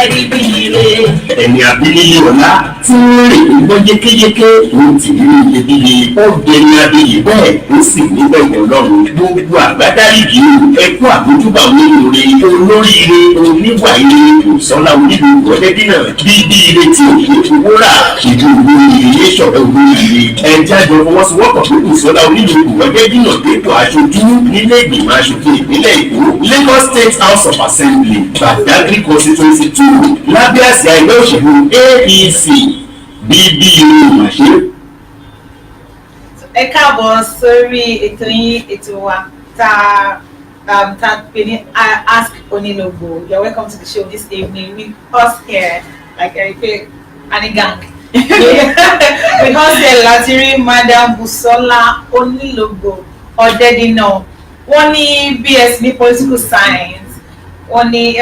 ẹ̀rí bí ire. Ẹni abílẹ̀ ọ̀la fún ìgbọ́ yékéyéké ohun tí ní iyebíye. Ó dẹni abiyì bẹ́ẹ̀ ó sì nígbẹ̀yìn Ọlọ́run. Gbogbo àgbádárí yìí ẹkú àbójúbà olóore olóríire oníwà ire Busola Onilogbo Odedina bíbí ire tí ò ṣe fowó rà ìlú olóríire ṣọ̀rẹ́ olóríire. Ẹja jọ fọwọ́sowọ́pọ̀ pé Busola Onilogbo Odedina dépò aṣojú nílé ìgbìmọ̀ aṣòfin ìpínlẹ̀ Èkó Lagos State House of Assembly Badagry Constituency II lábẹ́ àsíá ẹgbẹ́ òṣèlú APC bíbí ire ìmọ̀ṣẹ́. Ẹ káàbọ̀ sórí ètò yín ètò wa tá pè ní Ask Onilogbo. You're welcome to the show this evening with us here like Eric Anigang. With us here láti rí Madam Busola Onilogbo Odedina. Wọ́n ní BS ní Political Science. Wọ́n ní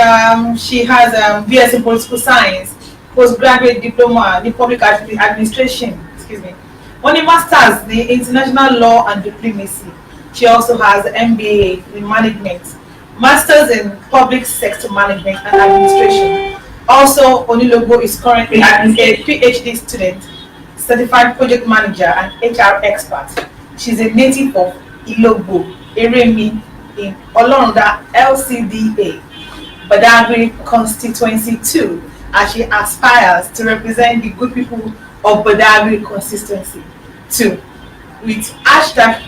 she has BS in Political Science, Postgraduate Diploma ní Public Administration. Excuse me. Only Masters in International Law and Diplomacy. She also has MBA in Management, Masters in Public Sector Management and Administration. Also, Onilogbo is currently a PhD student, Certified Project Manager and HR expert. She's a native of Ilogbo-Eremi in Olorunda LCDA, Badagry Constituency II, as she aspires to represent the good people of Badagry Constituency II with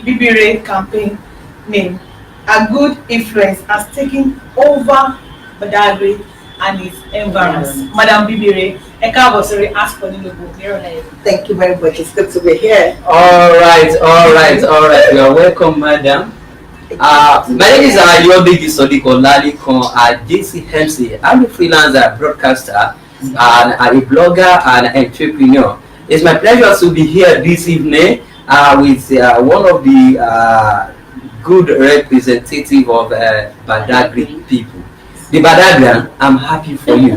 #BBRE campaign name. A good influence has taken over Badagry and its environs. Madam BBRE, Ask Onilogbo. Thank you very much. It's good to be here. All right. You are welcome, madam. My name is Ilogbo-Eremi at JCMC. I'm a freelancer, broadcaster, and a blogger and entrepreneur. It's my pleasure to be here this evening with one of the good representative of Badagry people. The Badagrian, I'm happy for you.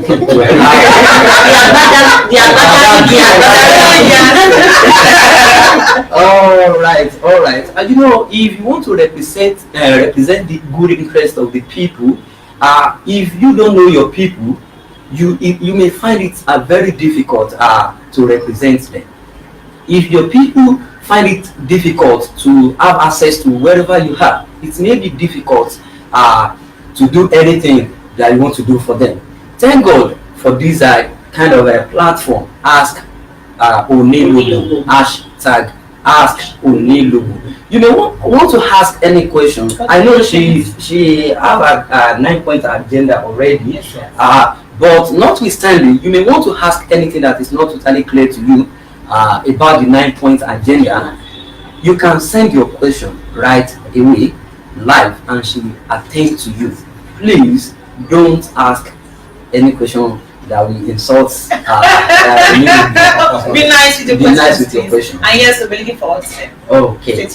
All right. And you know, if you want to represent the good interest of the people, if you don't know your people, you may find it very difficult to represent them. If your people find it difficult to have access to wherever you are, it may be difficult to do anything that you want to do for them. Thank God for this kind of a platform. Ask Onilogbo. #Ask Onilogbo. You may want to ask any question. I know she have a 9-point agenda already. But notwithstanding, you may want to ask anything that is not totally clear to you about the 9-point agenda. You can send your question right away, live, and she will attend to you. Please don't ask any question that will insult. Be nice with your questions. Be nice with your question. And yes, we'll be looking forward to them. Okay.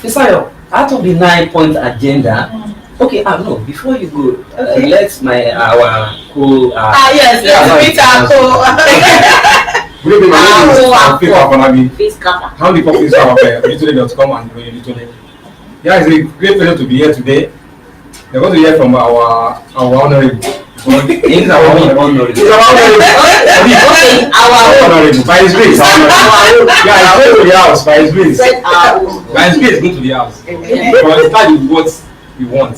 Fisayo, out of the 9-point agenda. Okay, no. Before you go, let's our co. Yes, let's meet our co. Good evening, my name is How the public of Little.com and Little. Yeah, it's a great pleasure to be here today. We're going to hear from our honorable. He's our honorable. By his grace. Yeah, he's going to the house by his grace. By his grace, go to the house. But it's not what you want.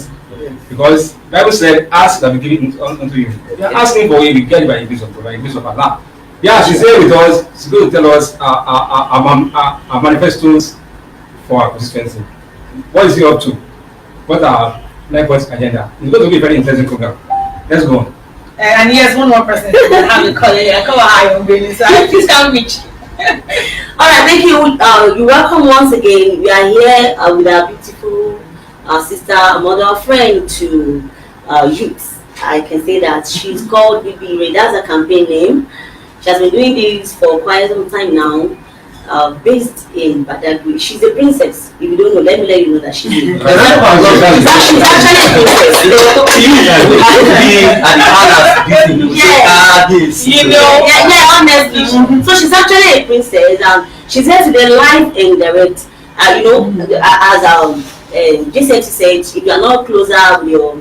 Because the Bible said, ask that we give it unto you. You are asking for it, we get it by the grace of Allah. Yeah, she's here with us. She's going to tell us our manifestos for our constituency. What is he up to? What are 9-point agenda? It's going to be a very interesting program. Let's go on. And yes, one more person. I will call it. I come high on business. Please come reach. All right, thank you. You're welcome once again. We are here with our beautiful sister, mother, friend to youth. I can say that she's called BBRE. That's a campaign name. She has been doing this for quite some time now, based in Badagry. She's a princess. If you don't know, let me let you know that she's a princess. She's actually a princess. Honestly. So she's actually a princess, and she's here today live and direct. As JCT said, if you are not closer with your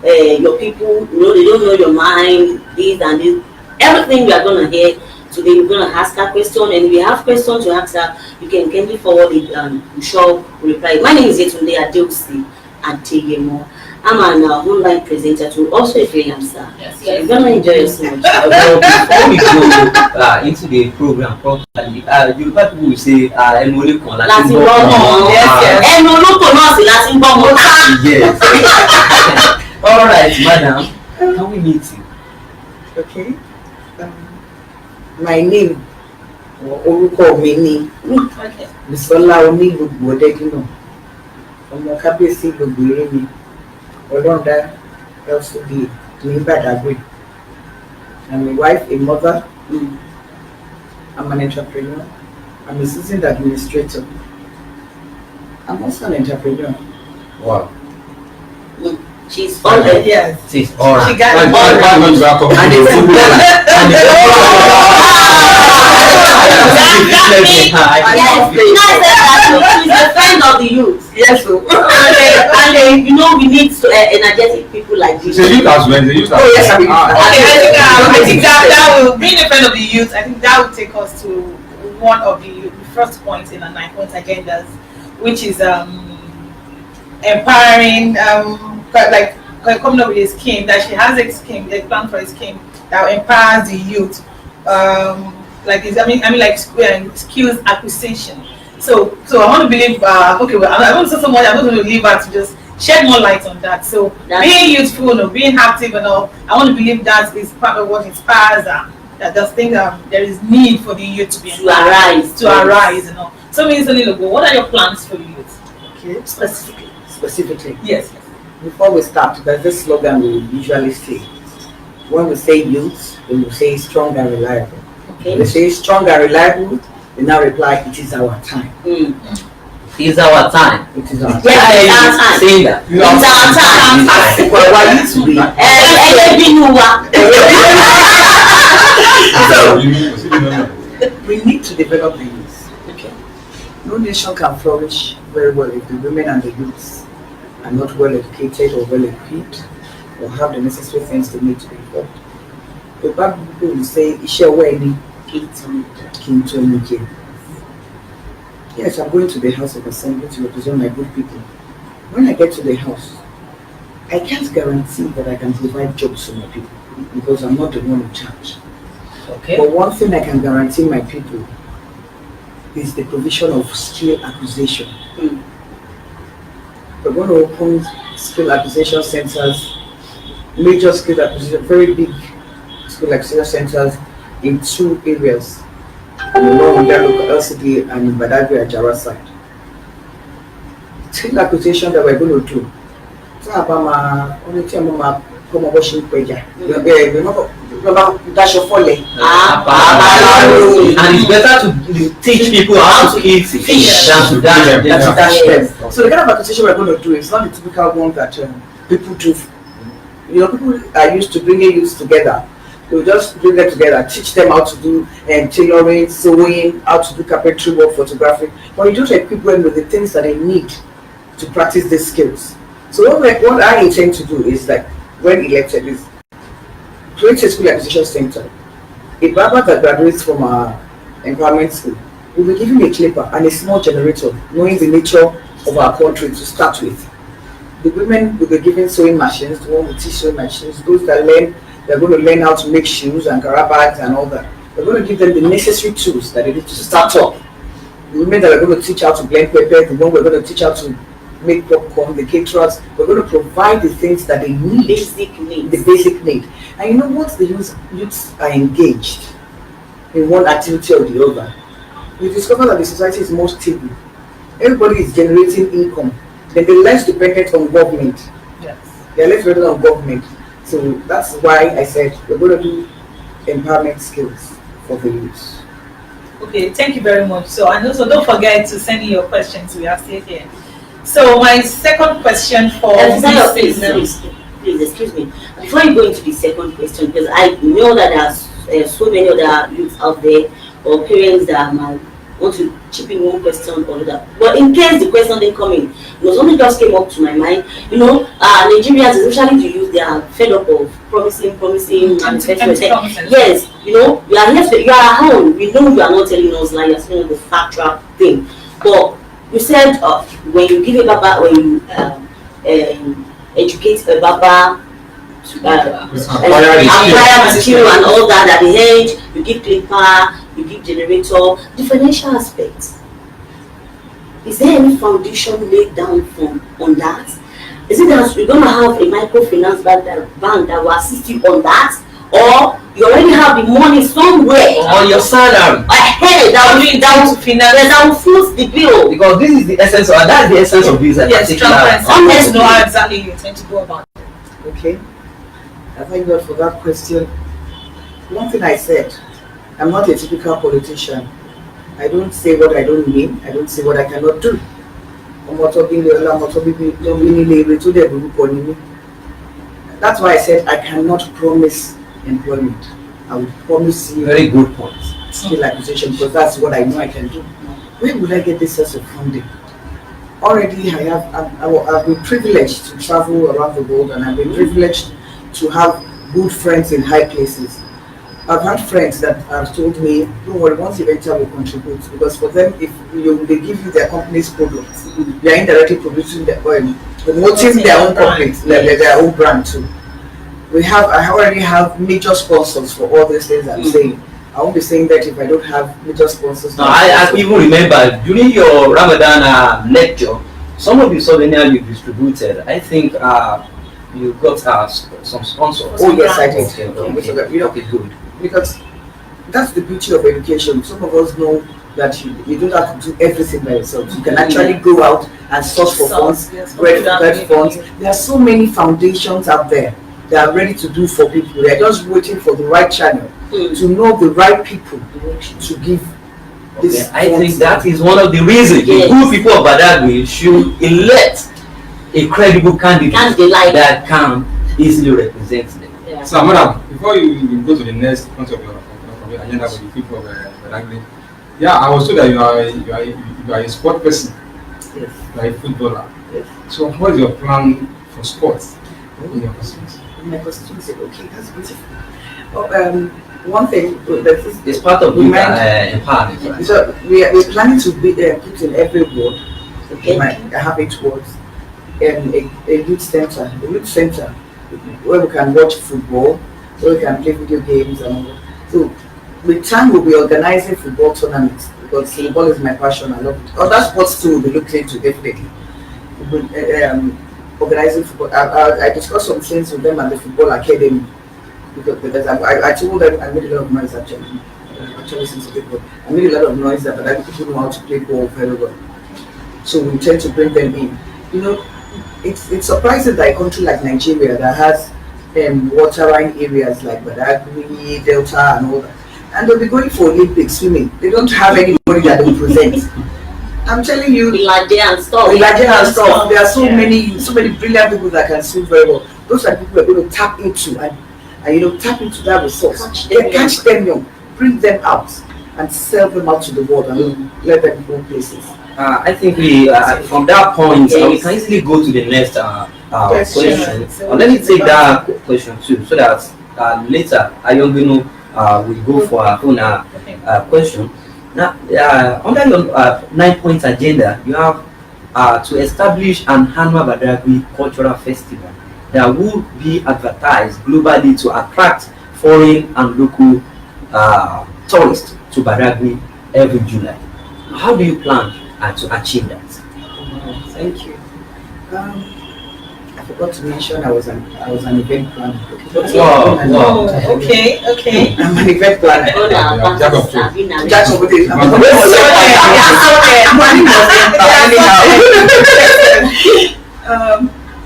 your people, they don't know your mind, this and this. Everything we are going to hear today, we're going to ask her question, and if you have questions to ask her, you can kindly forward it, I'm sure we'll reply. My name is Yetunde Adeosi Adeyemo. I'm an online presenter too, also a freelancer. Yes, You're going to enjoy yourself. Well, before we go into the program properly, you people will say, Emolekon, Láti gbọ́mọ. Yes. Ẹnu olóko náà sì láti gbọ́mọ. Yes. All right, madam, can we meet you? Okay. My name, orúkọ mi ni Okay. Busola Onilogbo Odedina. Ọmọ kábíyèsí Ilogbo-Eremi, Olorunda LCDA ní Badagry. I'm a wife, a mother. I'm an entrepreneur. I'm a seasoned administrator. I'm also an entrepreneur. Wow. She's already. Yes. She's all right. She got it. And it's She's a friend of the youth. yes, so. And we need energetic people like this. It's a youth as well. It's a youth as well. Oh, yes, I mean, I think that will, being a friend of the youth, I think that will take us to one of the first points in our 9-point agendas, which is empowering, like coming up with a scheme, that she has a scheme, a plan for a scheme that empowers the youth, like skills acquisition. So I want to believe, I want to say so much, I'm not going to leave her to just shed more light on that. So being youthful, being active and all, I want to believe that is part of what inspires her. That does think there is need for the youth to be arise, and all. So, Ms. Onilogbo, what are your plans for the youth? Okay. Specifically. Yes. Before we start, there's this slogan we usually say. When we say youth, we will say strong and reliable. Okay. When we say strong and reliable, we now reply, it is our time. It's our time. It is our time. Yes, it's our time. Saying that. It's our time. Well, why you to be? We need to develop the youth. Okay. No nation can flourish very well if the women and the youths are not well educated or well equipped or have the necessary things they need to be involved. The Bible people will say, yes, I'm going to the House of Assembly to represent my good people. When I get to the house, I can't guarantee that I can provide jobs for my people because I'm not the one in charge. Okay. But one thing I can guarantee my people is the provision of skill acquisition. We're going to open skill acquisition centers, major skill acquisition, very big skill acquisition centers in 2 areas. In Olorunda LCDA and in Badagry side. Skill acquisition that we're going to do. So only come washing prayer. And it's better to teach people how to eat fish than to dash them. So the kind of acquisition we're going to do is not the typical one that people do. People are used to bringing youths together. We'll just bring them together, teach them how to do tailoring, sewing, how to do carpentry work, photography. But you don't equip them with the things that they need to practice these skills. So what I intend to do is, like, when elected, is create a school acquisition center. A barber that graduates from our empowerment school will be given a clipper and a small generator, knowing the nature of our country to start with. The women will be given sewing machines, the one will teach sewing machines, those that learn. They're going to learn how to make shoes and cara bags and all that. We're going to give them the necessary tools that they need to start up. The women that are going to teach how to blend pepper, the one we're going to teach how to make popcorn, the caterers, we're going to provide the things that they need. The basic need. And once the youths are engaged in one activity or the other, we discover that the society is more stable. Everybody is generating income. Then they're less dependent on government. Yes. They're less dependent on government. So that's why I said we're going to do empowerment skills for the youth. Okay, thank you very much. So, and also don't forget to send in your questions. We are still here. So my second question for please, excuse me. Before you go into the second question, because I know that there are so many other youths out there or parents that might want to chip in one question or that. But in case the question didn't come in, it was only just came up to my mind. You know, Nigerians, especially to use, they are fed up of promising, and yes, you know, you are here, you are at home. We know you are not telling us like you're saying the factual thing. But you said when you give a baba, when you educate a baba, acquire material and all that at the edge, you give clipper, you give generator, the financial aspects. Is there any foundation laid down on that? Is it that you're going to have a microfinance bank that will assist you on that? Or you already have the money somewhere on your salary ahead that will foot the bill? Because this is the essence of, that's the essence of this. Yes, transparency. Let's know how exactly you intend to go about it. Okay. I thank God for that question. One thing I said, I'm not a typical politician. I don't say what I don't mean. I don't say what I cannot do. That's why I said I cannot promise employment. I will promise you very good point. Skill acquisition, because that's what I know I can do. Where would I get this source of funding? Already I've been privileged to travel around the world, and I've been privileged to have good friends in high places. I've had friends that have told me, don't worry, once you enter, we'll contribute. Because for them, if they give you their company's products, they are indirectly producing their oil, promoting their own company, their own brand too. I already have major sponsors for all these things I'm saying. I won't be saying that if I don't have major sponsors. No, I even remember during your Ramadan lecture, some of the souvenirs you distributed, I think you got some sponsors. Oh yes, I did. Okay, good. Because that's the beauty of education. Some of us know that you don't have to do everything by yourself. You can actually go out and source for funds, get funds. There are so many foundations out there that are ready to do for people. They're just waiting for the right channel to know the right people to give this. I think that is one of the reasons the good people of Badagry should elect a credible candidate that can easily represent them. Yeah. So, madam, before you go to the next point of your agenda for the people of Badagry, I was told that you are a sport person. Yes. You are a footballer. Yes. So, what is your plan for sports in your constituency? In my constituency, okay, that's beautiful. One thing it's part of the empowerment. Right? So we're planning to be put in every ward. Okay. I have 8 wards. A youth center, where we can watch football, where we can play video games and all that. So with time we'll be organizing football tournaments, because football is my passion. I love it. Other sports too we'll be looking into definitely. Organizing football. I discussed some things with them at the football academy, because I told them I made a lot of noise actually since football. I made a lot of noise there, but I people know how to play ball very well. So we intend to bring them in. You know, it's surprising that a country like Nigeria that has waterline areas like Badagry, Delta and all that, and they'll be going for Olympic swimming. They don't have anybody that will present. I'm telling you, Ilaje and stuff. There are so many brilliant people that can swim very well. Those are the people we're going to tap into and tap into that resource. Catch them young, bring them out, and sell them out to the world and let them go places. I think we from that point we can easily go to the next question. Let me take that question too, so that later Ayongino will go for our own question. Now, under your 9-point agenda, you have to establish an annual Badagry cultural festival that will be advertised globally to attract foreign and local tourists to Badagry every July. How do you plan to achieve that? Thank you. I forgot to mention I was an event planner. Wow. Okay. I'm an event planner.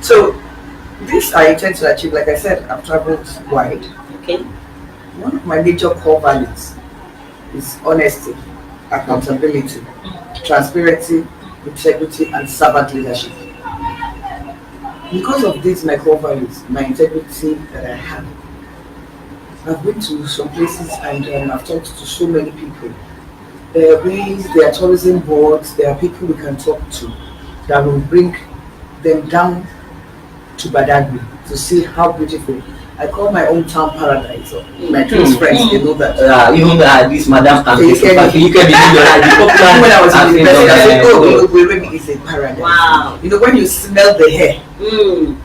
So this I intend to achieve. Like I said, I've traveled wide. Okay. One of my major core values is honesty, accountability, transparency, integrity, and servant leadership. Because of these my core values, my integrity that I have, I've been to some places and I've talked to so many people. There are ways, there are tourism boards, there are people we can talk to that will bring them down to Badagry to see how beautiful. I call my own town paradise. My close friends, they know that. Even this madam can You can believe you're the popular. when I was in university, I said, oh, Ilogbo-Eremi is a paradise. Wow. You know, when you smell the hair, oh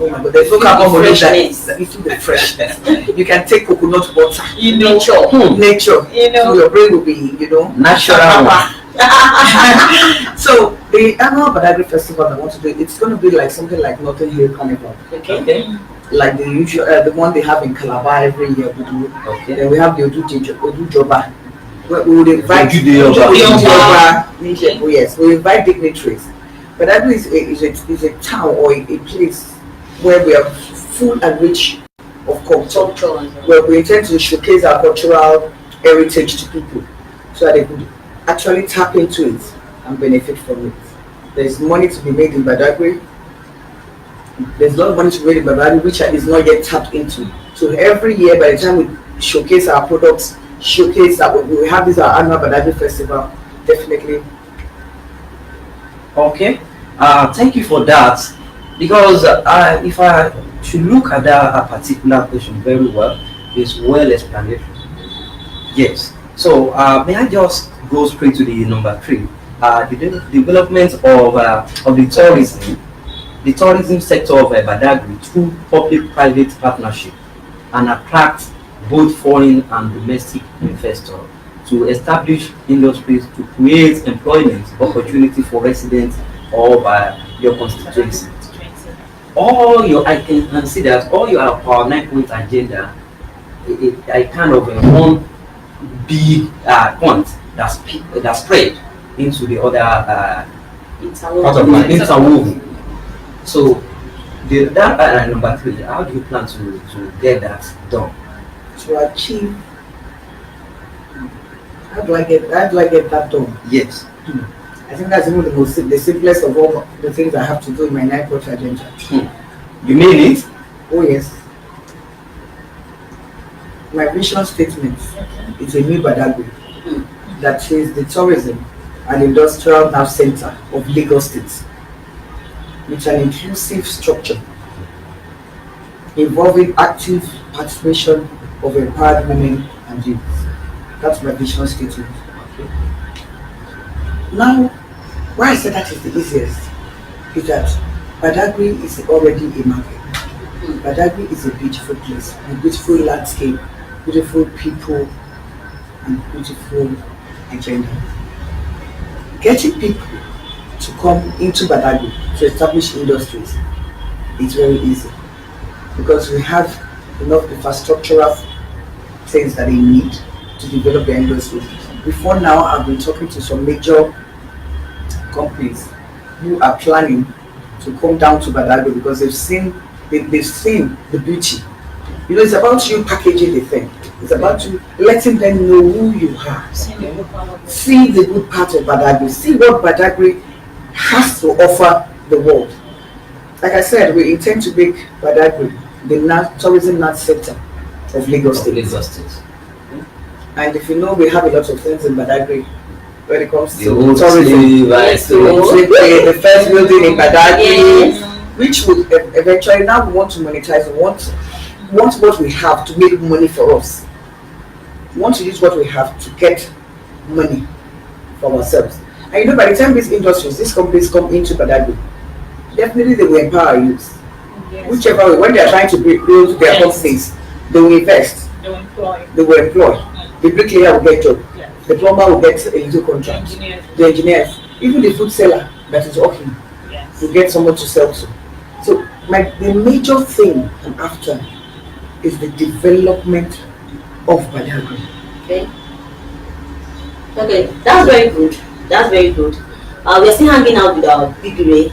my God, there's no carbon monoxide. You feel the freshness. You can take coconut water. You know. Nature. You know. So your brain will be, Natural. So the annual Badagry festival I want to do, it's going to be like something like Northern Hill Carnival. Okay. Like the usual, the one they have in Calabar every year. We do. Okay. Then we have the Odujoba. We would invite Odujoba. Yes, we invite dignitaries. Badagry is a town or a place where we are full and rich of culture, where we intend to showcase our cultural heritage to people, so that they could actually tap into it and benefit from it. There's money to be made in Badagry. There's a lot of money to be made in Badagry which is not yet tapped into. So every year, by the time we showcase our products, we have this our annual Badagry festival. Definitely. Okay. Thank you for that. Because if I should look at that particular question very well, it's well explanatory. Yes. So may I just go straight to the number 3? The development of the tourism sector of Badagry through public-private partnership and attract both foreign and domestic investors to establish industries to create employment opportunity for residents of your constituency. I can consider all your 9-point agenda a kind of one big point that spread into the other interwoven. So that number 3, how do you plan to get that done? To achieve, how do I get that done? Yes. I think that's even the simplest of all the things I have to do in my 9-point agenda. You mean it? Oh yes. My vision statement is a new Badagry that is the tourism and industrial nerve center of Lagos State, with an inclusive structure involving active participation of empowered women and youth. That's my vision statement. Now, why I said that is the easiest is that Badagry is already a market. Badagry is a beautiful place, a beautiful landscape, beautiful people, and beautiful agenda. Getting people to come into Badagry to establish industries is very easy because we have enough infrastructural things that they need to develop their industries. Before now, I've been talking to some major companies who are planning to come down to Badagry because they've seen the beauty. It's about you packaging the thing. It's about you letting them know who you are. See the good part of Badagry. See what Badagry has to offer the world. Like I said, we intend to make Badagry the tourism center of Lagos State. And if you know, we have a lot of things in Badagry when it comes to tourism. The first building in Badagry, which will eventually, now we want to monetize. We want what we have to make money for us. We want to use what we have to get money for ourselves. And by the time these companies come into Badagry, definitely they will empower youth. Whichever way, when they are trying to build their companies, they will invest. They will employ. The bricklayer will get job. The plumber will get a little contract. The engineers, even the food seller that is working, will get someone to sell to. So the major thing I'm after is the development of Badagry. Okay, that's very good. We're still hanging out with our big Ray.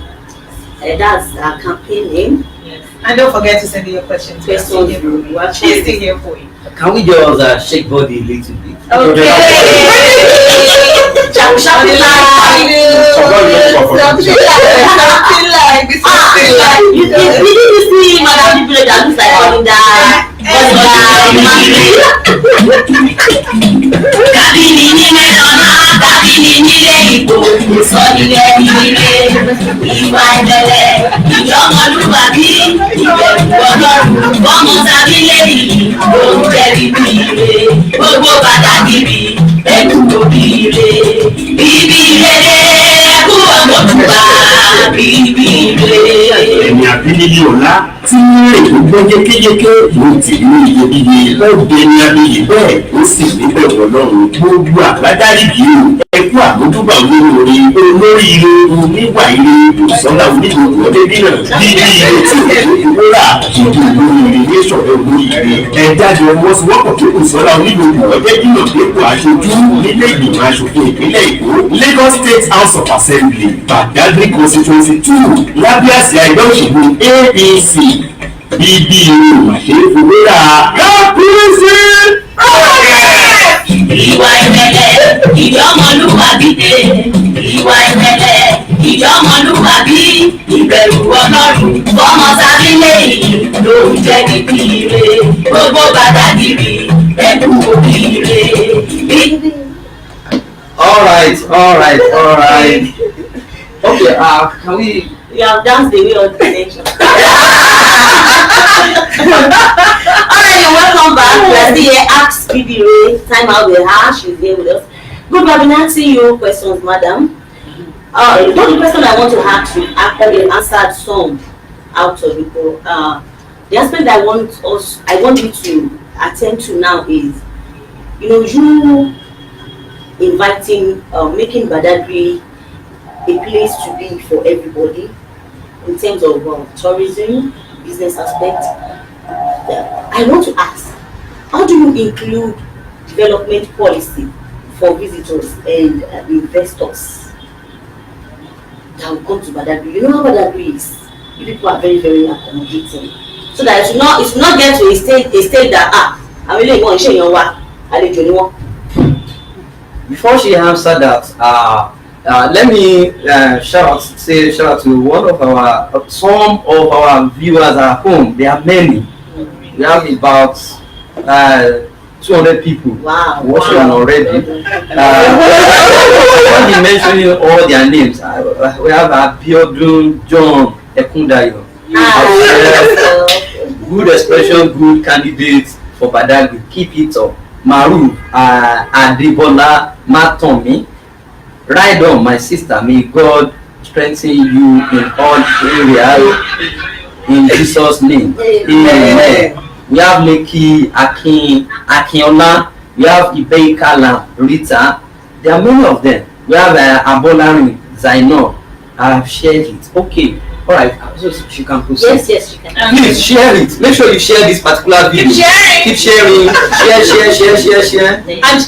That's our campaign name. Yes. And don't forget to send in your questions. She's still here for you. Can we just shake body a little bit? Okay. Something like. You didn't see Madam People that looks like coming down. ní nílé ìbò kò sọ nílé nílé ìwà ìbẹ̀rẹ̀ ìjọmọlúwàbí ìbẹ̀rù ọlọ́run ọmọ tàbí lẹ́yìn òun jẹ̀bi bí ire gbogbo Badagry ẹ̀kú òbíire bíbí rere ẹ̀kú ọmọdúnwà bíbí rere. ẹ̀mí abínibí ọ̀la tí rè tó gbọ́ yékéyéké ló ti ní iyebíye lọ́dẹ ní abiyì bẹ́ẹ̀ ó sì níbẹ̀ ọlọ́run gbogbo Badagry yìí ẹkú àmójúbà olóore olóríire oníwà ire Busola Onilogbo Odedina bíbí ire tí òkú rà ìdí olóríire ní ìṣọ̀rẹ́ olóríire ẹ̀dájọ́ ọmọsowọ́pọ̀ tó Busola Onilogbo Odedina dépò aṣojú nílé ìgbìmọ̀ aṣòfin ìpínlẹ̀ Èkó Lagos State House of Assembly Badagry Constituency II lábẹ́ àsíá ẹgbẹ́ òṣèlú APC bíbí ire òmàṣẹ́fowórà APC. Ìwà ìrẹ̀lẹ̀ ìjọmọlúwàbí dé ìwà ìrẹ̀lẹ̀ ìjọmọlúwàbí ìbẹ̀rù ọlọ́run fọmọ tàbí lẹ́yìn ló ń jẹ́ bíbí ire gbogbo Badagry ẹ̀kú òbíire. All right. Okay, can we? You have danced the way of the nation. Alright, you're welcome back. We are still here. Ask Speedy Ray. Time out with her. She's here with us. Good, I've been asking you questions, madam. The question I want to ask you, actually answered some out of it. The aspect I want you to attend to now is, you inviting, making Badagry a place to be for everybody in terms of tourism, business aspect. I want to ask, how do you include development policy for visitors and investors that will come to Badagry? You know how Badagry is. You people are very, very accommodating. So that it should not get to a state that I really want to show you. Before she answered that, let me shout out to some of our viewers at home. There are many. We have about 200 people watching already. When you mentioning all their names, we have Abiodun, John, Ekundayo. Good expression, good candidates for Badagry. Keep it up. Maru, Adebola, Matomi. Ride on, my sister. May God strengthen you in all areas. In Jesus' name. Amen. We have Leki, Akinola. We have Ibeikala, Rita. There are many of them. We have Abolari, Zaino. I have shared it. Okay. All right. So she can proceed. Yes, she can. Please share it. Make sure you share this particular video. Keep sharing. Share. And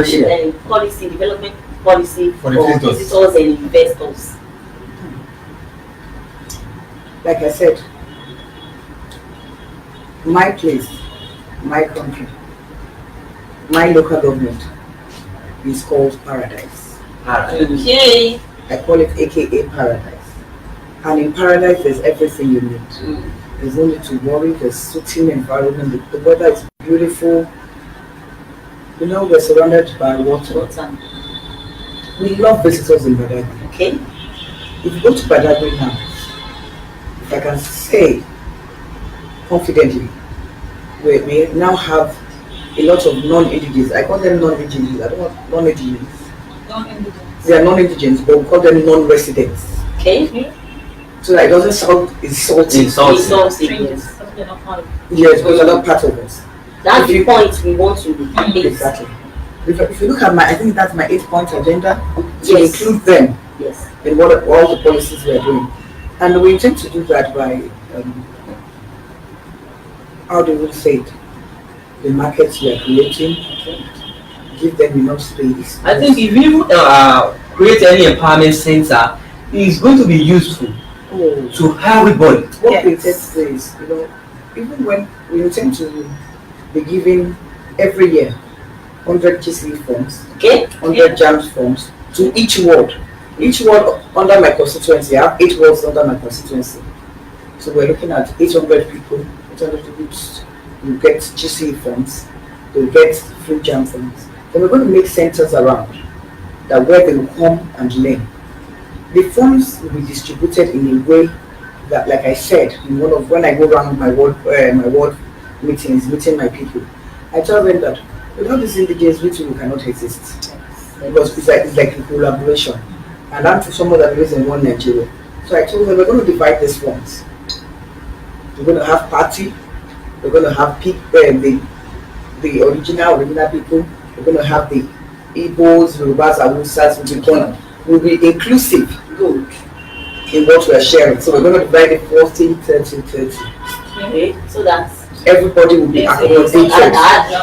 share. Policy, development policy for visitors and investors. Like I said, my place, my country, my local government is called Paradise. Okay. I call it AKA Paradise. And in Paradise, there's everything you need. There's no need to worry. There's soothing environment. The weather is beautiful. We're surrounded by water. We love visitors in Badagry. Okay. If you go to Badagry now, if I can say confidently, we now have a lot of non-indigenous. I call them non-indigenous. I don't want non-indigenous. They are non-indigenous, but we call them non-residents. Okay. So that it doesn't sound insulting. Yes. Yes, because they're not part of us. That's the point we want to make. Exactly. If you look at I think that's my 8-point agenda, to Yes. include them Yes. in all the policies we are doing. And we intend to do that by, how do we say it? The markets we are creating, give them enough space. I think if you create any empowerment center, it's going to be useful to everybody. What created space, even when we intend to be giving every year 100 GC forms, 100 JAMS forms to each ward. Each ward under my constituency, I have 8 wards under my constituency. So we're looking at 800 people, 800 people will get GC forms, they'll get free JAM forms. Then we're going to make centers around. that where they will come and learn. The funds will be distributed in a way that, like I said, in when I go around my ward meetings, meeting my people, I tell them that without these indigenous we cannot exist, because it's like a collaboration, and I'm to someone that lives in one Nigeria. So I told them we're going to divide these funds. We're going to have party. We're going to have the original people. We're going to have the Igbos, Yorubas, Awusas. Will be inclusive. Good. In what we are sharing. So we're going to divide it 40, 30, 30. Okay. So that's everybody will be accommodated.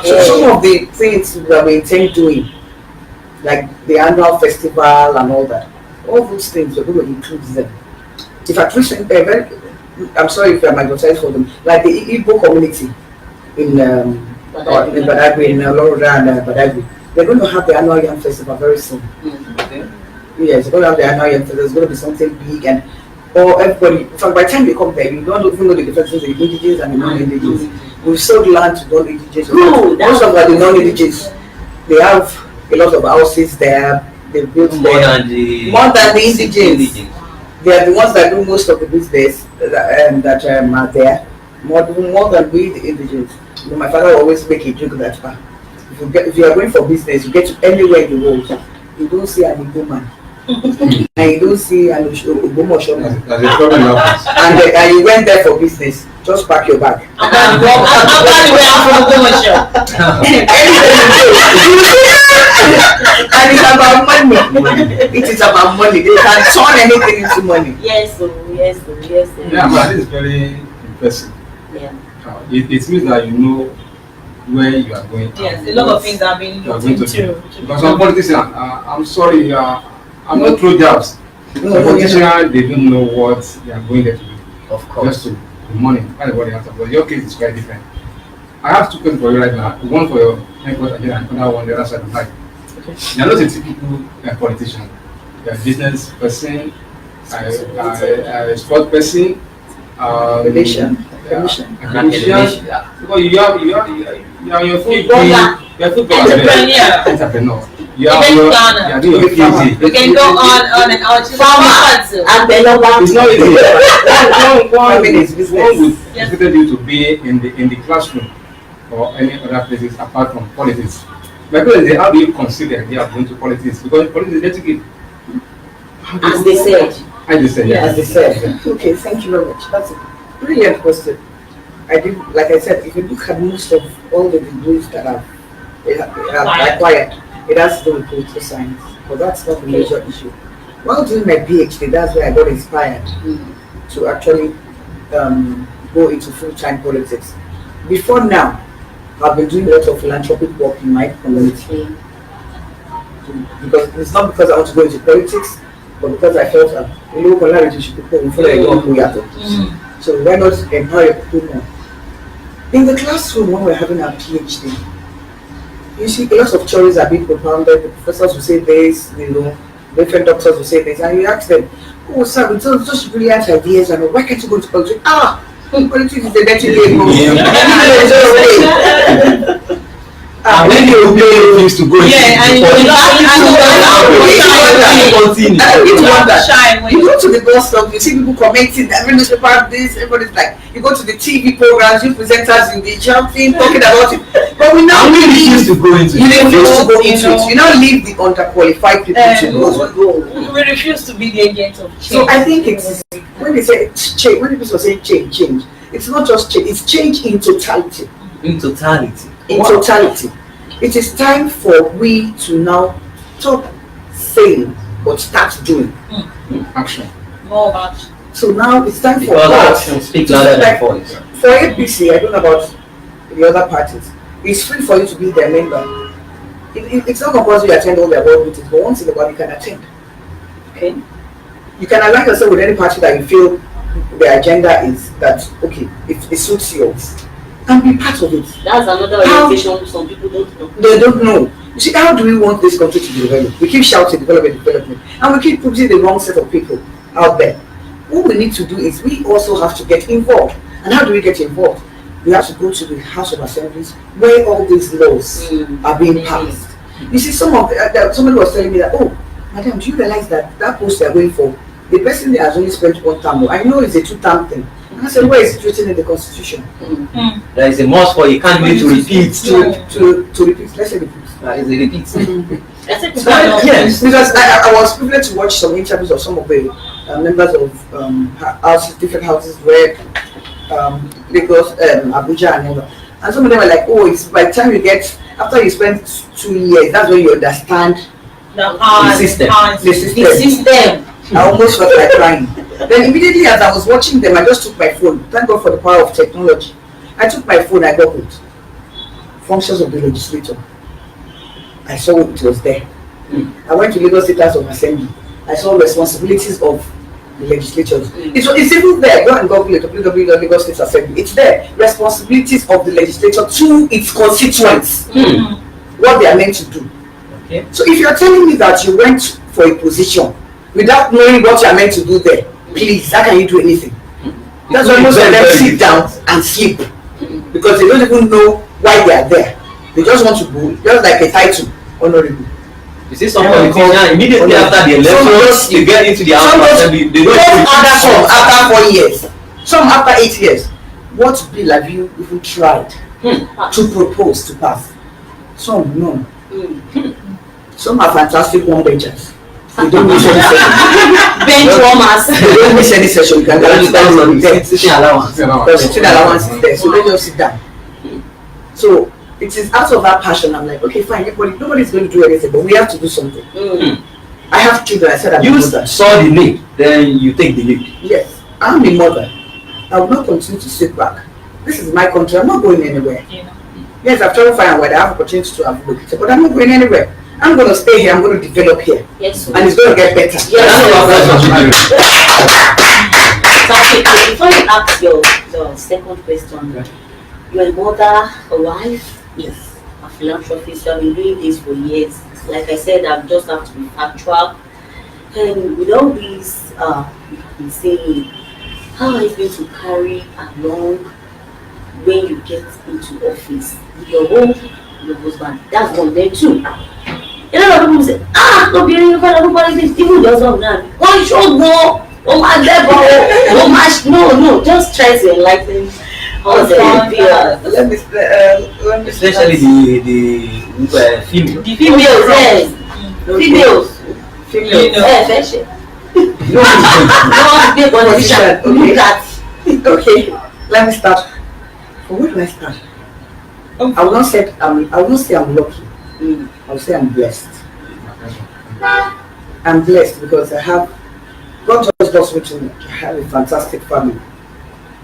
So some of the things that we intend doing, like the annual festival and all that, all those things we're going to include them. If I I'm sorry if I'm advertising for them, like the Igbo community in Badagry, in Olorunda and Badagry, they're going to have the annual Yam Festival very soon. Okay. Yes, they're going to have the annual Yam Festival. There's going to be something big, and everybody. In fact, by the time you come there, you don't even know the difference between the indigenous and the non-indigenous. We've sold land to non-indigenous. Most of the non-indigenous, they have a lot of houses there. They built more than the indigenous. They are the ones that do most of the business that are there, more than we the indigenous. You know, my father always make a joke that if you are going for business, you get to anywhere in the world, you don't see an Igbo man, and you don't see an Ogbomoso man. And you went there for business, just pack your bag. And it's about money. It is about money. They can turn anything into money. Yes. Yeah, but this is very impressive. Yeah. It means that you know where you are going. Yes, a lot of things have been looked into. Because some politicians, I'm sorry, I'm not through jobs. Some politicians, they don't know what they are going there to do. Of course. Just to the money. That's what they have to do. But your case is quite different. I have two questions for you right now. One for your network and another one on the other side of the life. You're not a typical politician. You're a business person, a sport person, Relation. Because you are your field. You're a footballer. Entrepreneur. You are doing your PhD. We can go on and on. It's not easy. One would expect you to be in the classroom or any other places apart from politics. My question is, how do you consider they are going to politics? Because politics is etiquette. As they said. As they said. Okay, thank you very much. That's a brilliant question. Like I said, if you look at most of all the degrees that I've acquired, it has to do with political science. But that's not the major issue. While doing my PhD, that's where I got inspired to actually go into full-time politics. Before now, I've been doing a lot of philanthropic work in my community. Because it's not because I want to go into politics, but because I felt so why not empower people more? In the classroom when we're having our PhD, you see a lot of theories are being propounded. The professors will say this, different doctors will say this, and you ask them, "Oh, sir, we don't just brilliant ideas, and why can't you go to politics?" Politics is a dirty game. And when you refuse to go you go to the bus stop, you see people commenting, every newspaper this, everybody's like, you go to the TV programs, you presenters, you'll be jumping, talking about it. But we now refuse to go into it. You now leave the underqualified people to go. We refuse to be the agents of change. So I think it's when they say change, when people say change, it's not just change, it's change in totality. In totality. It is time for we to now stop saying but start doing. Action. More of action. So now it's time for us action speak louder than voice. For APC, I don't know about the other parties. It's free for you to be their member. It's not compulsory to attend all their board meetings, but once in a while you can attend. Okay? You can align yourself with any party that you feel the agenda is that, okay, it suits yours. And be part of it. That's another orientation some people don't know. They don't know. You see, how do we want this country to be developed? We keep shouting development, and we keep putting the wrong set of people out there. What we need to do is we also have to get involved. And how do we get involved? We have to go to the House of Assemblies where all these laws are being passed. You see, somebody was telling me that, oh, madam, do you realize that that post they are going for, the person there has only spent 1 term. I know it's a 2-term thing. And I said, where is it written in the constitution? There is a must for a candidate to repeat. To repeat. Let's say repeat. Is a repeat. Yes, because I was privileged to watch some interviews of some of the members of different houses where Lagos, Abuja and all that. And some of them are like, oh, it's by the time you get, after you spend 2 years, that's when you understand The system. The system. I almost felt like crying. Then immediately as I was watching them, I just took my phone. Thank God for the power of technology. I took my phone, I googled functions of the legislature. I saw it was there. I went to Lagos State House of Assembly. I saw responsibilities of the legislatures. It's even there. Go and Google it, www.Lagos State Assembly. It's there. Responsibilities of the legislature to its constituents. What they are meant to do. Okay. So if you are telling me that you went for a position without knowing what you are meant to do there, please, how can you do anything? That's why most of them sit down and sleep, because they don't even know why they are there. They just want to go, just like a title, honorable. You see some politicians immediately after the election, they get into the house of assembly. They don't after 4 years, some after 8 years. What bill have you even tried to propose to pass? Some no. Some are fantastic one-benchers. They don't miss any session. Bench warmers. They don't miss any session. You can guarantee that sitting allowance. the sitting allowance is there, so they just sit down. So it is out of that passion. I'm like, okay, fine. Nobody's going to do anything, but we have to do something. I have children. I said I'm a mother. You saw the need, then you take the lead. Yes, I'm a mother. I will not continue to sit back. This is my country. I'm not going anywhere. Yes, I've traveled far and wide. I have opportunity to have located, but I'm not going anywhere. I'm going to stay here. I'm going to develop here. Yes. And it's going to get better. Yes. So, before you ask your second question, you're a mother, a wife, Yes. a philanthropist. You have been doing this for years. Like I said, I just have to be factual. And with all this, you've been saying, how are you going to carry along when you get into office with your home, your husband? That's one. Then two, a lot of people say, no, be any father, nobody this, even your husband now. Why should go? Oh my level, no, just try to enlighten us. Especially the female. The females, yes. Females. Fashion. No, big politician. Look at. Okay, let me start. From where do I start? I will not say I'm lucky. I will say I'm blessed. I'm blessed because God just does me to have a fantastic family.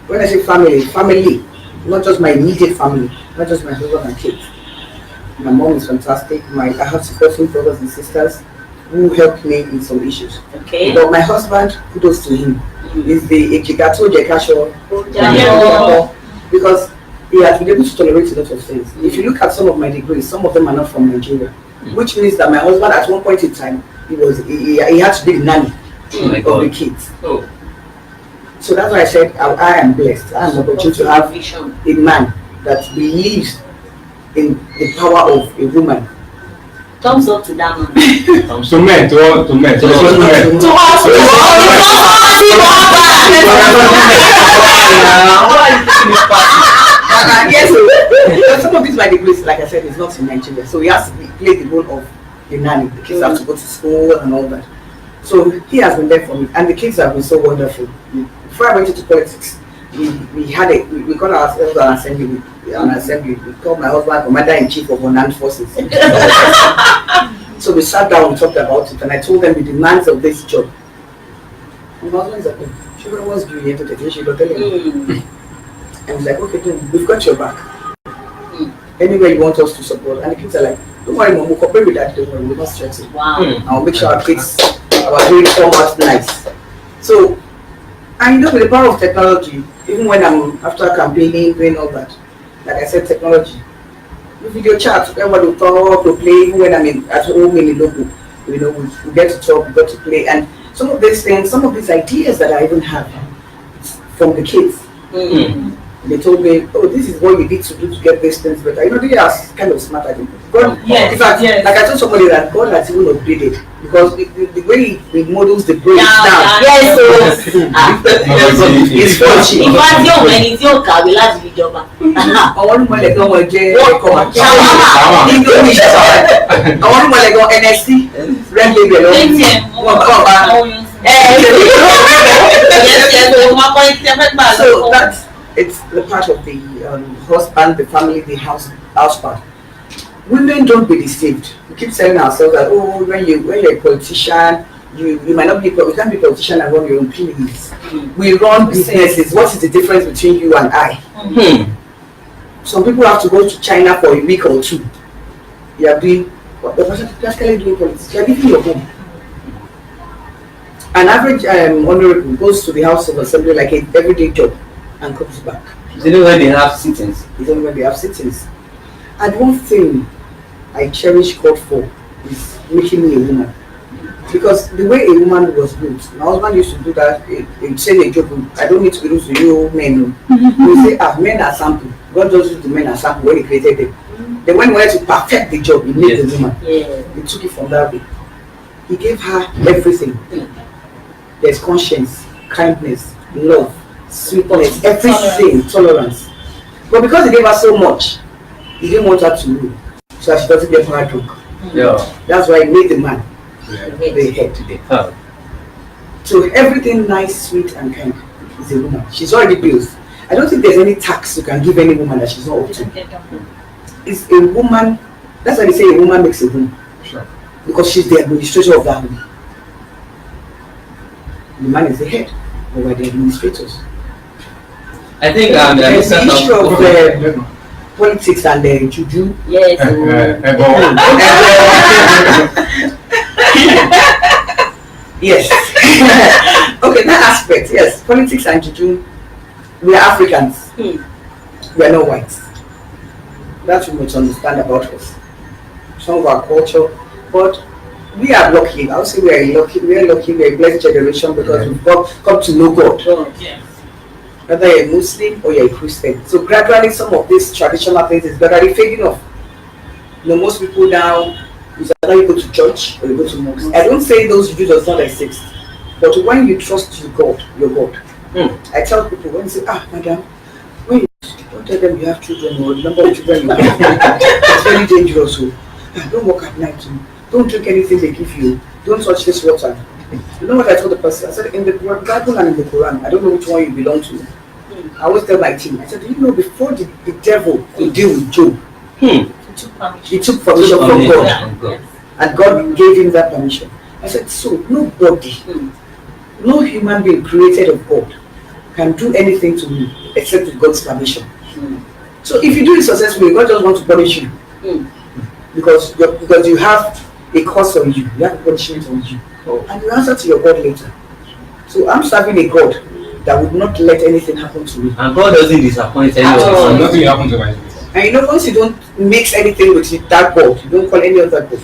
When I say family, not just my immediate family, not just my husband and kids. My mom is fantastic. I have supporting brothers and sisters who helped me in some issues. Okay. But my husband, kudos to him, is the Ejigato Jekasho, because he has been able to tolerate a lot of things. If you look at some of my degrees, some of them are not from Nigeria, which means that my husband at one point in time, he had to be the nanny of the kids. So that's why I said I am blessed. I am opportunity to have a man that believes in the power of a woman. Thumbs up to that man. To men. Yes, some of these my degrees, like I said, is not in Nigeria, so he has to play the role of the nanny. The kids have to go to school and all that. So he has been there for me, and the kids have been so wonderful. Before I went into politics, we got ourselves an assembly. We called my husband Commander-in-Chief of Armed Forces. So we sat down, we talked about it, and I told them the demands of this job. My husband is like, she wants to be able to take it. And he's like, okay, we've got your back. Anywhere you want us to support. And the kids are like, don't worry, Mom, we'll cooperate with that. Don't worry, we're not stressing. Wow. I'll make sure our kids are doing so much nice. So, and with the power of technology, even when I'm after campaigning, doing all that, like I said, technology, the video chat, everyone will talk, to play, even when I'm at home in Ilogbo, we get to talk, we get to play, and some of these things, some of these ideas that I even have from the kids. They told me, oh, this is what you need to do to get these things better. You know, they are kind of smart. I think God, Yes, in fact, yes. like I told somebody that God has even upgraded because the way he models the brain Now, now. yes, so It's funny. ìfá tí òun ẹni tí ó kàwé láti fi jọba. Àwọn onímọ̀lẹ̀ gan wọ́n jẹ́ ẹ̀kọ́ Ṣàwámà. nítorí àwọn onímọ̀lẹ̀ gan NSC red label ATM wọn kọ́ bá. So that's it's the part of the husband, the family, the house part. Women don't be deceived. We keep telling ourselves that when you're a politician, you might not be you can't be a politician and run your own please. We run businesses. What is the difference between you and I? Some people have to go to China for a week or two. You are doing practically doing politics. You are leaving your home. An average honorable goes to the House of Assembly like an everyday job and comes back. Is it when they have sittings? It's only when they have sittings. And one thing I cherish God for is making me a woman. Because the way a woman was built, my husband used to do that. He'd say a joke, I don't need to be used to you men. He say, men are sample. God just used the men as sample when he created them. Then when he wanted to perfect the job, he made the woman. He took it from that way. He gave her everything. There's conscience, kindness, love, sweetness, everything, tolerance. But because he gave her so much, he didn't want her to rule, so that she doesn't get power drunk. That's why he made the man the head. So everything nice, sweet, and kind is a woman. She's already built. I don't think there's any tax you can give any woman that she's not up to. It's a woman. That's why they say a woman makes a home. Sure. Because she's the administrator of that home. The man is the head, but we're the administrators. I think there's the issue of politics and juju. Yes. Yes. Okay, that aspect, yes. Politics and juju. We are Africans. We are not whites. That's what we must understand about us. Some of our culture, but we are lucky. I would say we are lucky. We are a blessed generation because we've come to know God. Whether you're a Muslim or you're a Christian. So gradually some of these traditional things is gradually fading off. You know, most people now, it's either you go to church or you go to mosque. I don't say those Jews does not exist. But when you trust your God, I tell people when you say, madam, when you don't tell them you have children or the number of children you have, it's very dangerous. So, don't walk at night. Don't drink anything they give you. Don't touch this water. You know what I told the person? I said, in the Bible and in the Quran, I don't know which one you belong to. I always tell my team, I said, do you know before the devil could deal with Job, he took permission from God. And God gave him that permission. I said, so nobody, no human being created of God can do anything to me except with God's permission. So if you do it successfully, God just wants to punish you. Because you have a curse on you, you have a punishment on you. And you answer to your God later. So I'm serving a God that would not let anything happen to me. And God doesn't disappoint anyone. Nothing happens to my. And you know, once you don't mix anything with that God, you don't call any other God.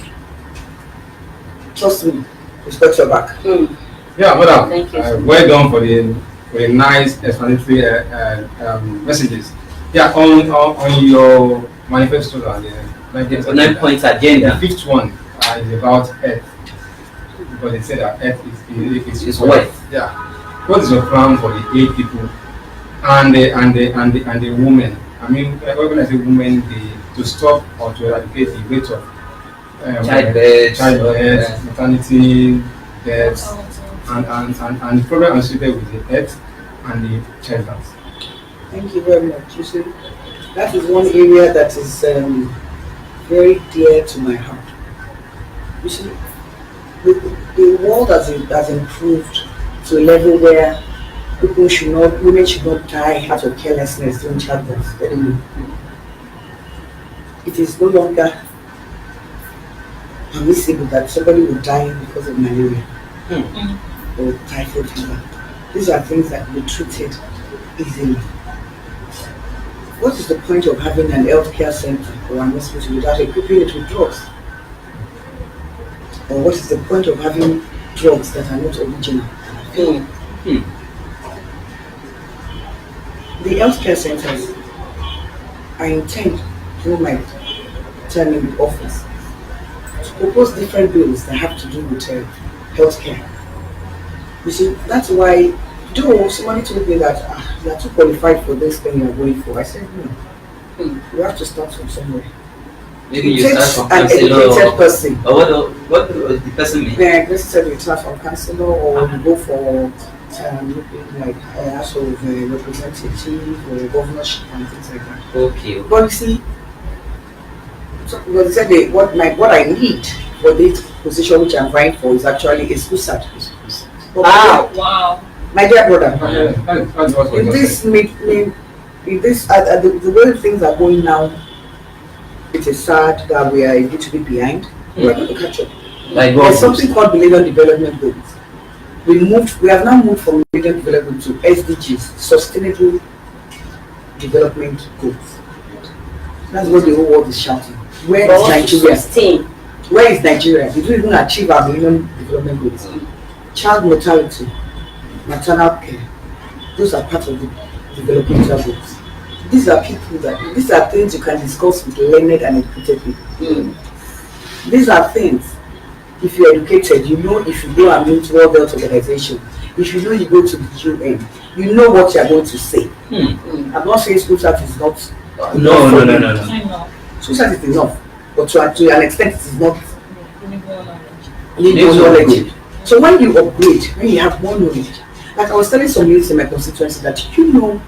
Trust me, respect your back. Yeah, madam. Thank you. Well done for the nice explanatory messages. Yeah, on your manifesto and the 9-point agenda. The fifth one is about Earth. Because they say that Earth is wealth. Yeah. What is your plan for the 8 people and the women? I mean, when I say women, to stop or to eradicate the rate of childbirth, maternity, deaths, and the problem associated with the earth and the childbirth. Thank you very much. You see, that is one area that is very dear to my heart. You see, the world has improved to a level where women should not die out of carelessness during childbirth anymore. It is no longer permissible that somebody will die because of malaria or typhoid fever. These are things that will be treated easily. What is the point of having an healthcare center or an hospital without equipping it with drugs? Or what is the point of having drugs that are not original? the healthcare centers, I intend through my term in the office to propose different bills that have to do with healthcare. You see, that's why, though somebody told me that you are too qualified for this thing you are going for, I said, no, you have to start from somewhere. Maybe It you start takes from an counselor. educated person. What does the person mean? Yeah, this said you start from counselor or you go for like sort of a representative or a governorship and things like that. Okay. But you see, so because they said what I need for this position which I'm vying for is actually a school certificate. Wow. My dear brother, That's what if this if this the way things are going now, it is sad that we are a little bit behind. We're going to catch up. Like There's something called Millennium Development Goals. We have now moved from Millennium Development to SDGs, Sustainable Development Goals. That's what the whole world is shouting. Where is Nigeria? Where is Nigeria? Did we even achieve our Millennium Development Goals? Child mortality, maternal care, those are part of the developmental goals. These are things you can discuss with learned and educated people. These are things, if you're educated, you know if you go and meet World Health Organization, if you know you go to the UN, you know what you're going to say. I'm not saying school cert is not. No. I know. School cert is enough, but to an extent it is not. You need more knowledge. You need more knowledge. So when you upgrade, when you have more knowledge, like I was telling some youths in my constituency that you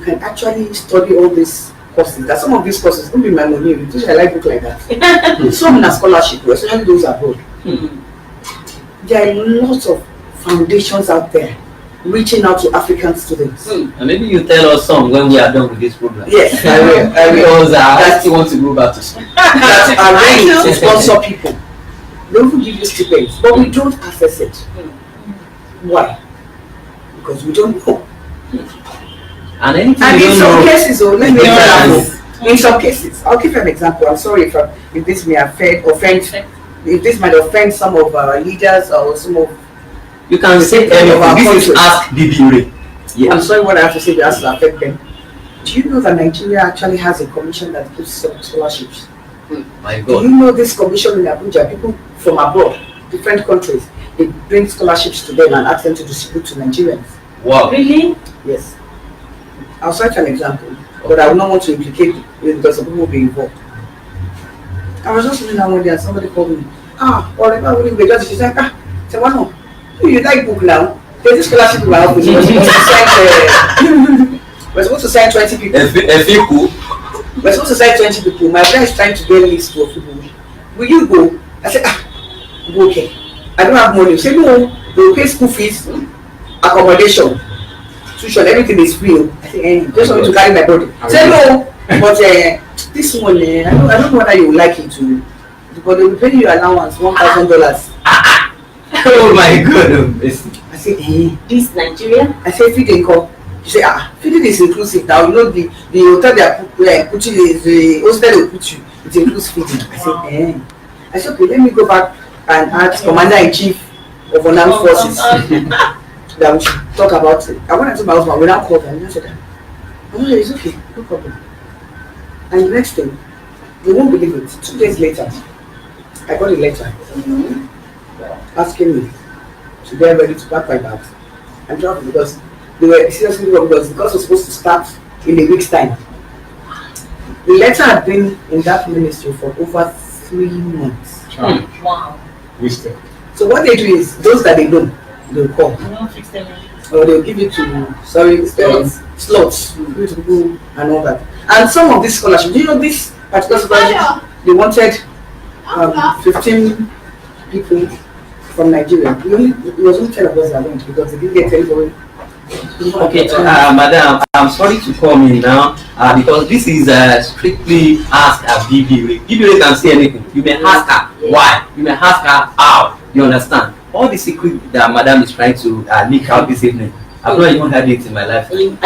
can actually study all these courses. That some of these courses don't be my money, which I like book like that. Some in a scholarship, especially those abroad. There are lots of foundations out there reaching out to African students. And maybe you tell us some when we are done with this program. Yes, I will. Because I still want to go back to school. That are ready to sponsor people. They will give you stipends, but we don't access it. Why? Because we don't know. And anything And you in don't some know, cases, let me example. In some cases, I'll give you an example. I'm sorry if this may offend, if this might offend some of our leaders or some of. you can say anything. This is Ask BB. Yeah. I'm sorry what I have to say that has to affect them. Do you know that Nigeria actually has a commission that gives scholarships? My Do God. you know this commission in Abuja, people from abroad, different countries, they bring scholarships to them and ask them to distribute to Nigerians? Wow. Really? Yes. I'll cite an example, but I will not want to implicate you because some people will be involved. I was just sitting down one day and somebody called me. Or if I wouldn't be just, she said, say, well, no, you like book now. There's this scholarship in my office. We're supposed to sign 20 people. We're supposed to sign 20 people. My friend is trying to get a list of people. Will you go? I said, go, okay. I don't have money. Say, no, they'll pay school fees, accommodation, tuition, everything is free. I said, just want me to carry my body. Say, no, but this one, I don't know whether you would like it to, but they will pay you allowance, $1,000. Oh my God. I said, This Nigeria? I said, feeding come. She said, feeding is inclusive now. You know, the hotel they put you, is the hostel they put you, it includes feeding. I said, I said, okay, let me go back and ask Commander-in-Chief of Armed Forces that we should talk about it. I went to my husband, we now called her, and I said, it's okay, no problem. And the next thing, you won't believe it, 2 days later, I got a letter asking me to get ready to pack my bags and travel because they were seriously wrong because the course was supposed to start in a week's time. The letter had been in that ministry for over 3 months. Wow. Wasted. So what they do is, those that they know, they'll call. You don't fix them. Or they'll give it to, slots, give it to people and all that. And some of these scholarships, do you know this particular scholarship, they wanted 15 people from Nigeria. It was only 10 of us that went because they didn't get anybody. Okay, madam, I'm sorry to come in now because this is strictly Ask a BB. BB can say anything. You may ask her why. You may ask her how. You understand? All the secret that madam is trying to leak out this evening, I've not even heard it in my life. Recently,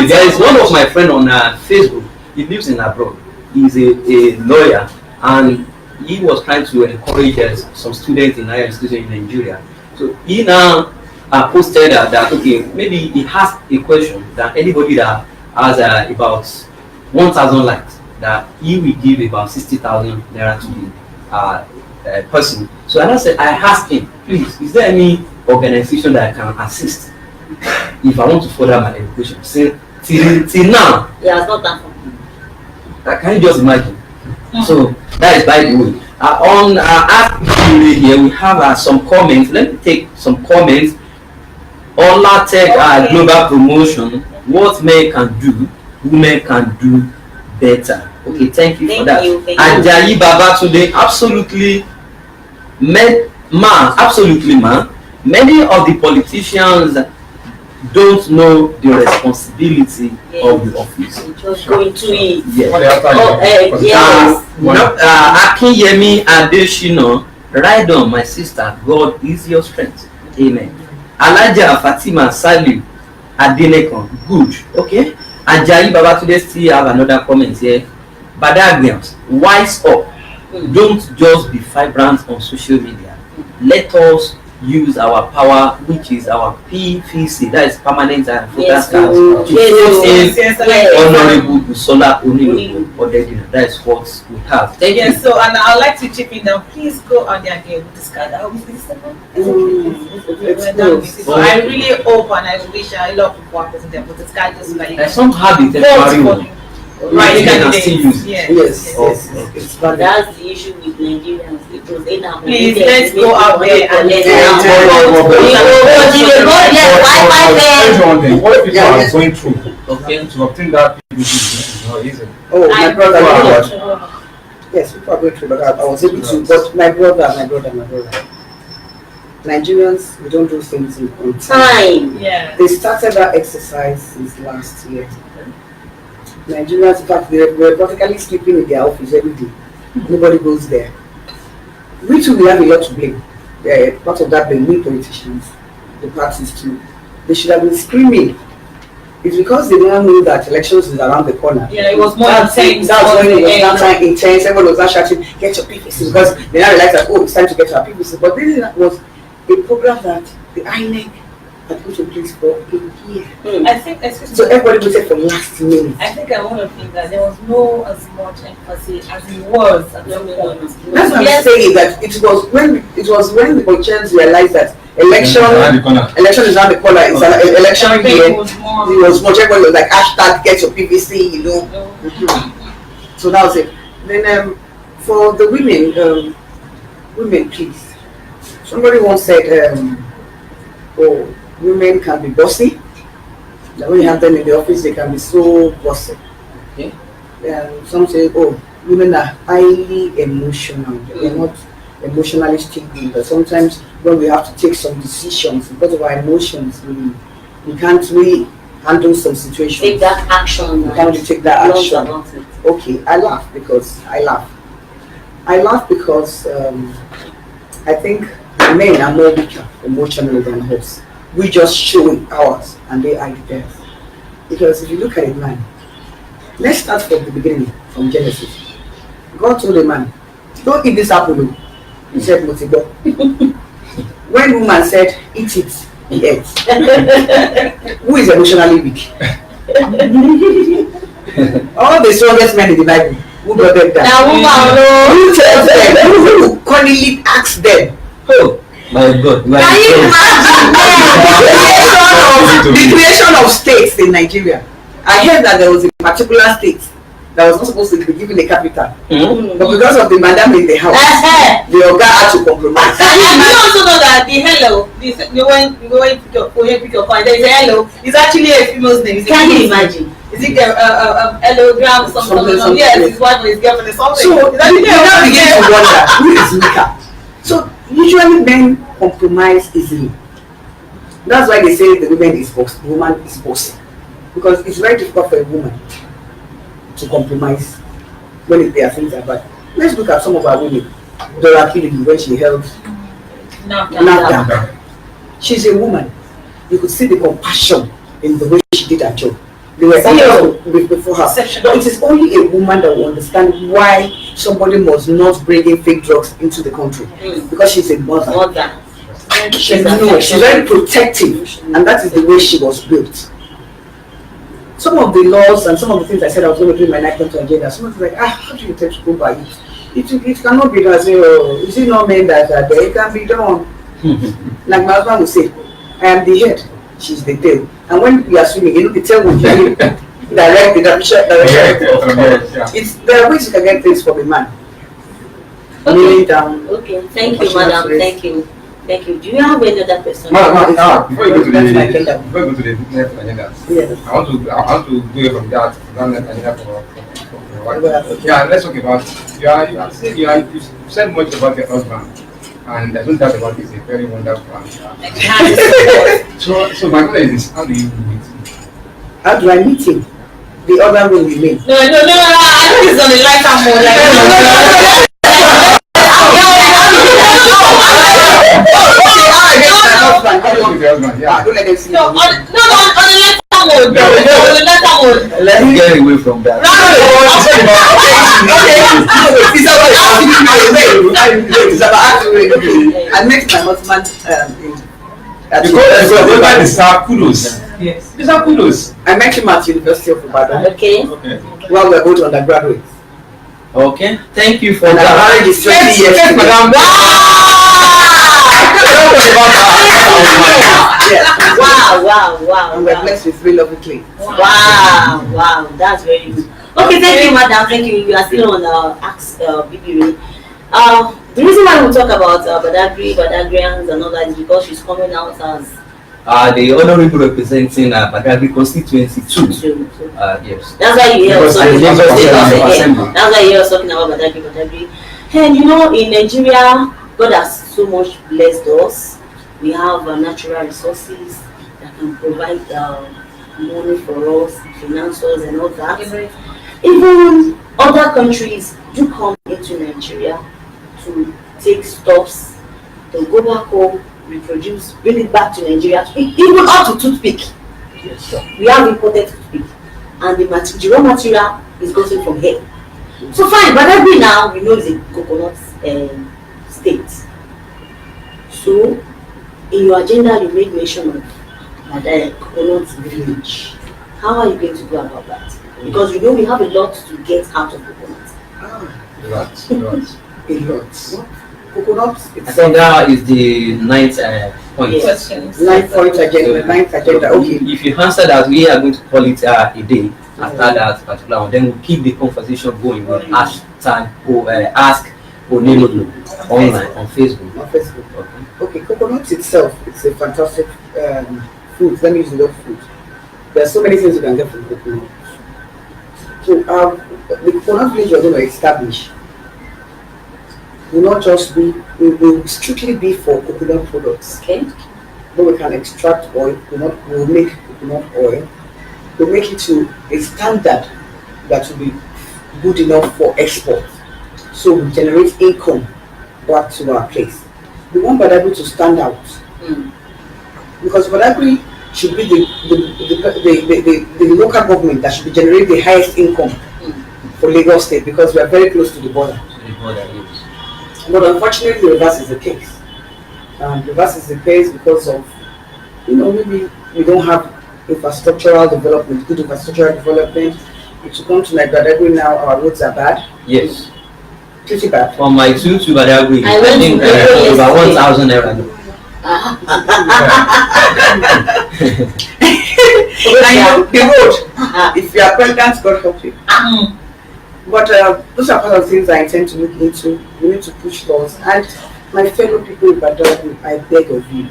there is one of my friend on Facebook. He lives in abroad. He's a lawyer, and he was trying to encourage some students in higher institutions in Nigeria. So he now posted that okay, maybe he has a question that anybody that has about 1,000 likes, that he will give about 60,000 naira to the person. So I said, I asked him, please, is there any organization that I can assist if I want to further my education? So, till now, he has not done. can you just imagine? So that is by the way. On here we have some comments. Let me take some comments. Ola Tech global promotion. What men can do, women can do better. Okay, thank you for that. Ajayi Babatunde, absolutely, absolutely, man. Many of the politicians don't know the responsibility of the office. Just go into it. Yes. Akinyemi Adeshina, ride on, my sister. God is your strength. Amen. Alaja Fatima Salim Adenekon, good. Okay. Ajayi Babatunde still have another comment here. Badagry, wise up. Don't just be vibrant on social media. Let us use our power, which is our PVC, that is permanent and focus cards, Honorable Busola Onilogbo, Odedina. That is what we have. Thank you. So, and I'd like to chip in now. Please go on there again with this card. So I really hope and I wish a lot of people are present there, but this card just like some have it. Right, you can still use it. Yes. But that's the issue with Nigerians, because they now please let's go out there and let's what people are going through to obtain that is not easy. Oh, my brother. Yes, people are going through, but I was able to. But my brother. Nigerians, we don't do things in time. Yeah. They started that exercise since last year. Nigerians, in fact, they're practically sleeping in their office every day. Nobody goes there. We too, we have a lot to blame. Part of that blame, we politicians, the parties too. They should have been screaming. It's because they didn't know that elections is around the corner. Yeah, it was more intense. That was when it was that time intense. Everyone was not shouting, get your PVC, because they now realized that, oh, it's time to get our PVC. But this was a program that the INEC had put in place for a year. I think, so everybody waited for last minute. I think I want to think that there was no as much emphasis as it was at the point. That's what I'm saying, that it was when the politicians realized that election is around the corner. It's an election year. It was much. Everybody was like hashtag get your PVC, you know. So that was it. Then for the women, please. Somebody once said, oh, women can be bossy. That when you have them in the office, they can be so bossy. Okay. Some say, oh, women are highly emotional. They're not emotionally stable. But sometimes when we have to take some decisions because of our emotions, we can't really handle some situations. Take that action. We can't really take that action. Okay, I laugh because I think men are more weaker emotionally than us. We just show ours and they hide theirs. Because if you look at a man, let's start from the beginning, from Genesis. God told a man, don't eat this apple. He said, Motibo. When woman said, eat it, he ate. Who is emotionally weak? All the strongest men in the Bible, who brought them down? Who tells them? Who cunningly asks them? Oh my God! Can you imagine the creation of states in Nigeria? I heard that there was a particular state that was not supposed to be given a capital, but because of the madam in the house, the Oga had to compromise. You also know that the hello, when you pick your coin, there is a hello. It's actually a female's name. Can you imagine? Is it hello gram something? Yes, his wife or his girlfriend or something. So you now begin to wonder who is weaker. So usually men compromise easily. That's why they say the woman is bossy, because it's very difficult for a woman to compromise when there are things like that. Let's look at some of our women. Dora Killing, when she held NAFDAC. She's a woman. You could see the compassion in the way she did her job. They were all before her. But it is only a woman that will understand why somebody must not bring in fake drugs into the country. Because she's a mother. she's very protective, and that is the way she was built. Some of the laws and some of the things I said I was going to do in my 9th agenda, someone's like, how do you tend to go by it? It cannot be done. I say, is it not men that are there? It can be done. Like my husband would say, I am the head, she's the tail. And when we are swimming, the tail will be direct the direction. There are ways you can get things from a man. Okay. Okay. Thank you, madam. Thank you. Thank you. Do you have any other question? Before you go to the next agenda, I want to go from that agenda for yeah, let's talk about you said much about your husband, and I don't doubt about it. He's a very wonderful man. So my question is, how do you meet him? How do I meet him? The other way we meet. No. I think it's on the lighter mode. Like, Don't let them see on the lighter mode. On the lighter mode. Let's get away from that. I met my husband because these are kudos. Yes. These are kudos. I met him at University of Ibadan. Okay. While we were both undergraduates. Okay. Thank you for And our that. marriage is 20 years. Yes. Wow. And we're blessed with 3 lovely kids. Wow. That's very good. Okay, thank you, madam. Thank you. You are still on Ask BB. The reason why we talk about Badagrians and all that is because she's coming out as the honorable representing Badagry Constituency II. Yes. That's why you hear us talking Assembly. That's why you hear us talking about Badagry. And you know, in Nigeria, God has so much blessed us. We have natural resources that can provide money for us, financials and all that. Even other countries do come into Nigeria to take stops, to go back home, reproduce, bring it back to Nigeria, even up to toothpick. Yes, we have imported toothpick, and the raw material is gotten from here. So fine, Badagry now we know is a coconut state. So in your agenda you made mention of coconut village. How are you going to go about that? Because you know we have a lot to get out of coconut. A lot. A lot. Coconut. I think that is the 9th point. Yes. 9th agenda. Okay. If you answer that, we are going to call it a day after that particular one. Then we'll keep the conversation going with hashtag Ask Onilogbo online on Facebook. Okay, coconut itself, it's a fantastic food. Let me use the word food. There are so many things you can get from coconut. So the coconut village we're going to establish will not just be, will strictly be for coconut products. Okay. But we can extract oil, we'll make coconut oil, we'll make it to a standard that will be good enough for export. So we generate income back to our place. We want Badagry to stand out. Because Badagry should be the local government that should be generating the highest income for Lagos State, because we are very close to the border. But unfortunately, the reverse is the case. Reverse is the case because of, maybe we don't have infrastructural development, good infrastructural development. If you come to like Badagry now, our roads are bad. Yes. Pretty bad. From my 2 to Badagry, I think about 1,000 naira. The road, if you are pregnant, God help you. But those are part of things I intend to look into. We need to push laws. And my fellow people in Badagry, I beg of you,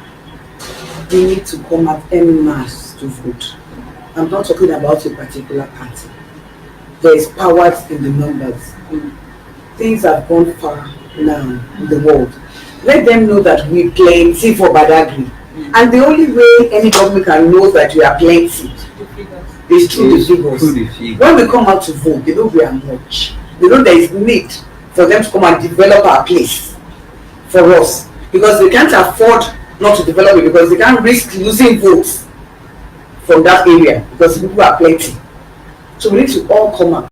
we need to come out en masse to vote. I'm not talking about a particular party. There is power in the numbers. Things have gone far now in the world. Let them know that we plenty for Badagry. And the only way any government can know that we are plenty is through the figures. When we come out to vote, they know we are much. They know there is need for them to come and develop our place for us. Because they can't afford not to develop it, because they can't risk losing votes from that area because people are plenty. So we need to all come out